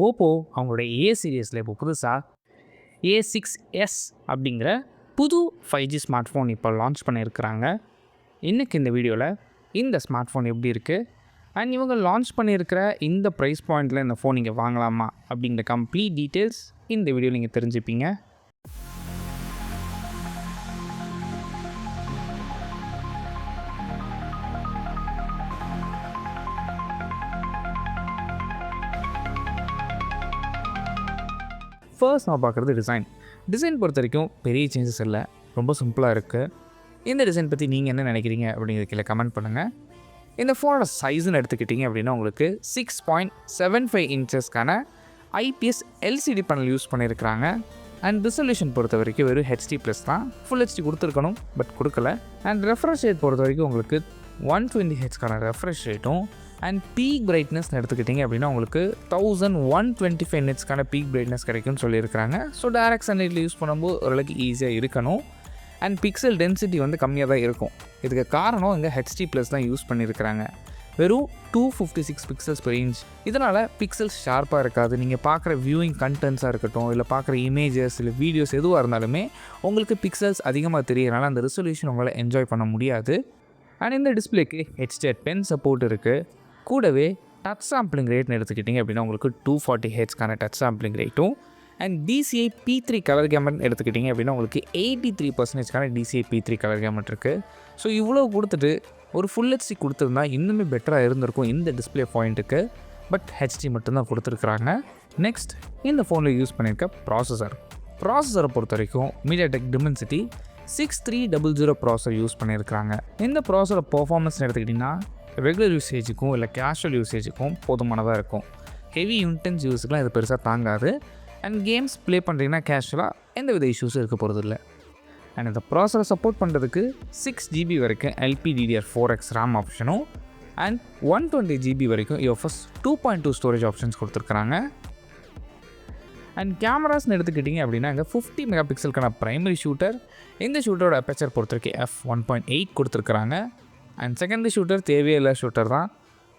Oppo அவங்களோட ஏ சீரியஸில் இப்போ புதுசாக A6s அப்படிங்கிற புது 5G ஸ்மார்ட் ஃபோன் இப்போ லான்ச் பண்ணியிருக்கிறாங்க. இன்றைக்கி இந்த வீடியோவில் இந்த ஸ்மார்ட் ஃபோன் எப்படி இருக்குது அண்ட் இவங்க லான்ச் பண்ணியிருக்கிற இந்த ப்ரைஸ் பாயிண்டில் இந்த ஃபோன் நீங்கள் வாங்கலாமா அப்படிங்கிற கம்ப்ளீட் டீட்டெயில்ஸ் இந்த வீடியோ நீங்கள் தெரிஞ்சுப்பீங்க. ஃபர்ஸ்ட் நான் பார்க்குறது டிசைன் பொறுத்த வரைக்கும் பெரிய சேஞ்சஸ் இல்லை, ரொம்ப சிம்பிளாக இருக்குது. இந்த டிசைன் பற்றி நீங்கள் என்ன நினைக்கிறீங்க அப்படிங்கிறது கீழே கமெண்ட் பண்ணுங்கள். இந்த ஃபோனோட சைஸ்ன்னு எடுத்துக்கிட்டிங்க அப்படின்னா உங்களுக்கு 6.75 இன்ச்சஸ்க்கான IPS LCD பேனல் யூஸ் பண்ணியிருக்கிறாங்க. அண்ட் ரிசல்யூஷன் பொறுத்த வரைக்கும் வெறும் HD+ தான். ஃபுல் HD கொடுத்துருக்கணும், பட் கொடுக்கல. அண்ட் ரெஃப்ரெஷ் ரேட் பொறுத்த வரைக்கும் உங்களுக்கு 120 Hzக்கான ரெஃப்ரெஷ் ரேட்டும் அண்ட் பீக் பிரைட்னஸ் எடுத்துக்கிட்டிங்க அப்படின்னா உங்களுக்கு 1125 nitsக்கான பீக் பிரைட்னஸ் கிடைக்கும்னு சொல்லியிருக்கிறாங்க. ஸோ டைரக்ட் சன்லைட்டில் யூஸ் பண்ணும்போது ஓரளவுக்கு ஈஸியாக இருக்கணும். அண்ட் பிக்சல் டென்சிட்டி வந்து கம்மியாக தான் இருக்கும். இதுக்கு காரணம் இங்கே HD+ தான் யூஸ் பண்ணியிருக்கிறாங்க. வெறும் 256 பிக்சல்ஸ் per inch. இதனால் பிக்சல்ஸ் ஷார்ப்பாக இருக்காது. நீங்கள் பார்க்குற வியூயிங் கண்டென்ட்ஸாக இருக்கட்டும், இல்லை பார்க்குற இமேஜஸ் இல்லை வீடியோஸ் எதுவாக இருந்தாலுமே உங்களுக்கு பிக்சல்ஸ் அதிகமாக தெரியறனால அந்த ரெசல்யூஷன் உங்களால் என்ஜாய் பண்ண முடியாது. அண்ட் இந்த டிஸ்பிளேக்கு HDR பென் சப்போர்ட் இருக்குது. கூடவே டச் சாம்பிளிங் ரேட்னு எடுத்துக்கிட்டிங்க அப்படின்னா உங்களுக்கு 240 Hzக்கான டச் சாம்பிளிங் ரேட்டும் and DCI P3 colour camera எடுத்துக்கிட்டிங்க அப்படின்னா உங்களுக்கு 83%க்கான DCI P3 கலர் கேமரா இருக்குது. ஸோ இவ்வளோ கொடுத்துட்டு ஒரு ஃபுல் HD கொடுத்துருந்தா இன்னுமே பெட்டராக இருந்திருக்கும் இந்த டிஸ்பிளே பாயிண்ட்டுக்கு. பட் HD மட்டும்தான் கொடுத்துருக்குறாங்க. நெக்ஸ்ட் இந்த ஃபோனில் யூஸ் பண்ணியிருக்க ப்ராசஸரை பொறுத்த வரைக்கும் MediaTek Dimensity 6300 ப்ராசஸர் யூஸ் பண்ணியிருக்கிறாங்க. இந்த ப்ராசஸரோட பர்ஃபார்மன்ஸ் எடுத்துக்கிட்டிங்கன்னா ரெகுலர் யூசேஜுக்கும் இல்லை கேஷுவல் யூசேஜுக்கும் போதுமானதாக இருக்கும். ஹெவி இன்டென்ஸ் யூஸுக்குலாம் இது பெருசாக தாங்காது. அண்ட் கேம்ஸ் ப்ளே பண்ணுறீங்கன்னா கேஷுவலாக எந்த வித இஷ்யூஸும் இருக்க போகிறது இல்லை. அண்ட் இந்த ப்ராசஸரை சப்போர்ட் பண்ணுறதுக்கு 6GB வரைக்கும் LPDDR4X RAM ஆப்ஷனும் அண்ட் 120GB வரைக்கும் UFS 2.2 ஸ்டோரேஜ் ஆப்ஷன்ஸ் கொடுத்துருக்குறாங்க. அண்ட் கேமராஸ்னு எடுத்துக்கிட்டிங்க அப்படின்னா இங்கே 50 மெகாபிக்சலுக்கான ப்ரைமரி ஷூட்டர். இந்த ஷூட்டரோட அப்பேச்சர் பொறுத்த வரைக்கும் f1.8 கொடுத்துருக்குறாங்க. அண்ட் செகண்டரி ஷூட்டர் தேவையே இல்லை ஷூட்டர் தான்.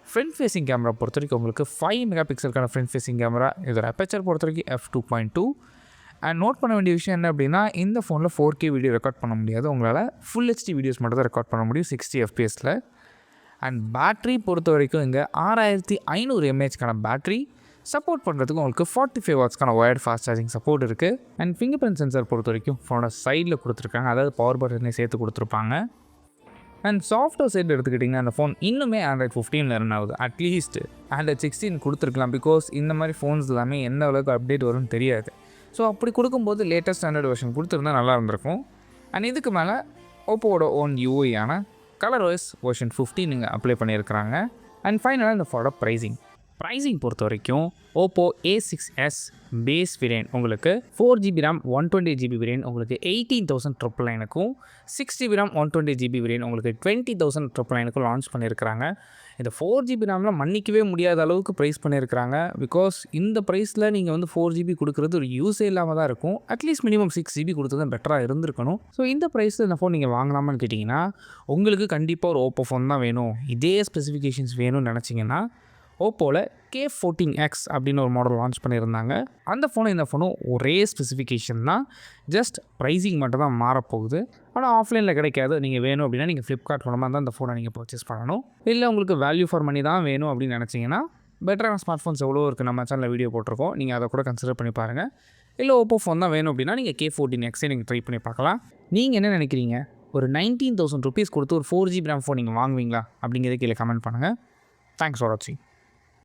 ஃப்ரண்ட் ஃபேஸிங் கேமரா பொறுத்த வரைக்கும் உங்களுக்கு 5 மெகாபிக்சலுக்கான ஃப்ரண்ட் ஃபேஸிங் கேமரா. இதோட அப்பேச்சர் பொறுத்த வரைக்கும் f2.2. அண்ட் நோட் பண்ண வேண்டிய விஷயம் என்ன அப்படின்னா இந்த ஃபோனில் 4K வீடியோ ரெக்கார்ட் பண்ண முடியாது. உங்களால் ஃபுல் HD வீடியோஸ் மட்டும் தான் ரெக்கார்ட் பண்ண முடியும் 60 FPSல. அண்ட் பேட்ரி பொறுத்த வரைக்கும் இங்கே 6500 mAhக்கான பேட்ரி சப்போர்ட் பண்ணுறதுக்கு உங்களுக்கு 45 வாட்ஸ்க்கான ஒயர்ட் ஃபாஸ்ட் சார்ஜிங் சப்போர்ட் இருக்குது. அண்ட் ஃபிங்கர் பிரிண்ட் சென்சார் பொறுத்த வரைக்கும் ஃபோனோட சைடில் கொடுத்துருக்காங்க, அதாவது பவர் பட்டனே சேர்த்து கொடுத்துருப்பாங்க. அண்ட் சாஃப்ட்வேர் சைடு எடுத்துக்கிட்டிங்கன்னா அந்த ஃபோன் இன்னுமே Android 15 ரன் ஆகுது. அட்லீஸ்ட் Android 16 கொடுத்துருக்கலாம். பிகாஸ் இந்த மாதிரி ஃபோன்ஸ் எல்லாமே எந்த அளவுக்கு அப்டேட் வரும்னு தெரியாது. ஸோ அப்படி கொடுக்கும்போது லேட்டஸ்ட் Android வெர்ஷன் கொடுத்துருந்தா நல்லா இருந்திருக்கும். அண்ட் இதுக்கு மேலே ஓப்போவோட ஓன் UI-யான ColorOS வெர்ஷன் 15 இங்கே அப்ளை பண்ணியிருக்கிறாங்க. அண்ட் ஃபைனலாக இந்த ஃபோனோட ப்ரைஸிங் பொறுத்த வரைக்கும் Oppo A6s பேஸ் வேரியன்ட் உங்களுக்கு 4GB RAM 128GB வேரியன்ட் உங்களுக்கு 18,999க்கும் 6GB RAM 120GB வேரியன்ட் உங்களுக்கு 20,999க்கும் லான்ச் பண்ணியிருக்கிறாங்க. இந்த 4GB RAMலாம் மன்னிக்கவே முடியாத அளவுக்கு ப்ரைஸ் பண்ணியிருக்கிறாங்க. பிகாஸ் இந்த ப்ரைஸில் நீங்கள் வந்து 4GB கொடுக்குறது ஒரு யூஸே இல்லாமல் தான் இருக்கும். அட்லீஸ்ட் மினிமம் 6GB கொடுத்தது பெட்டராக இருந்திருக்கணும். ஸோ இந்த ப்ரைஸில் இந்த ஃபோன் நீங்கள் வாங்கலாமான்னு கேட்டிங்கன்னா உங்களுக்கு கண்டிப்பாக ஒரு Oppo ஃபோன் தான் வேணும், இதே ஸ்பெசிஃபிகேஷன்ஸ் வேணும்னு நினச்சிங்கன்னா ஓப்போவில் K14X அப்படின்னு ஒரு மாடல் லான்ச் பண்ணியிருந்தாங்க. அந்த ஃபோனும் இந்த ஃபோனும் ஒரே ஸ்பெசிஃபிகேஷன் தான், ஜஸ்ட் ப்ரைஸிங் மட்டும் தான் மாறப்போகுது. ஆனால் ஆஃப்லைனில் கிடைக்காது. நீங்கள் வேணும் அப்படின்னா நீங்கள் ஃப்ளிப்கார்ட் மூலமாக தான் அந்த ஃபோனை நீங்கள் பர்ச்சேஸ் பண்ணணும். இல்லை உங்களுக்கு வேல்யூ ஃபார் மணி தான் வேணும் அப்படின்னு நினச்சிங்கன்னா பெட்டரான ஸ்மார்ட் ஃபோன்ஸ் எவ்வளோ இருக்குது, நம்ம சேனலில் வீடியோ போட்டிருக்கோம், நீங்கள் அதை கூட கன்சிடர் பண்ணி பாருங்கள். இல்லை ஓப்போ ஃபோன் தான் வேணும் அப்படின்னா நீங்கள் K14Xே நீங்கள் ட்ரை பண்ணி பார்க்கலாம். நீங்கள் என்ன நினைக்கிறீங்க? ஒரு 19,000 rupees கொடுத்து ஒரு 4GB RAM ஃபோன் நீங்கள் வாங்குவீங்களா அப்படிங்கிறத கீழே கமெண்ட் பண்ணுங்கள். தேங்க்ஸ் ஃபார் வாட்சிங்.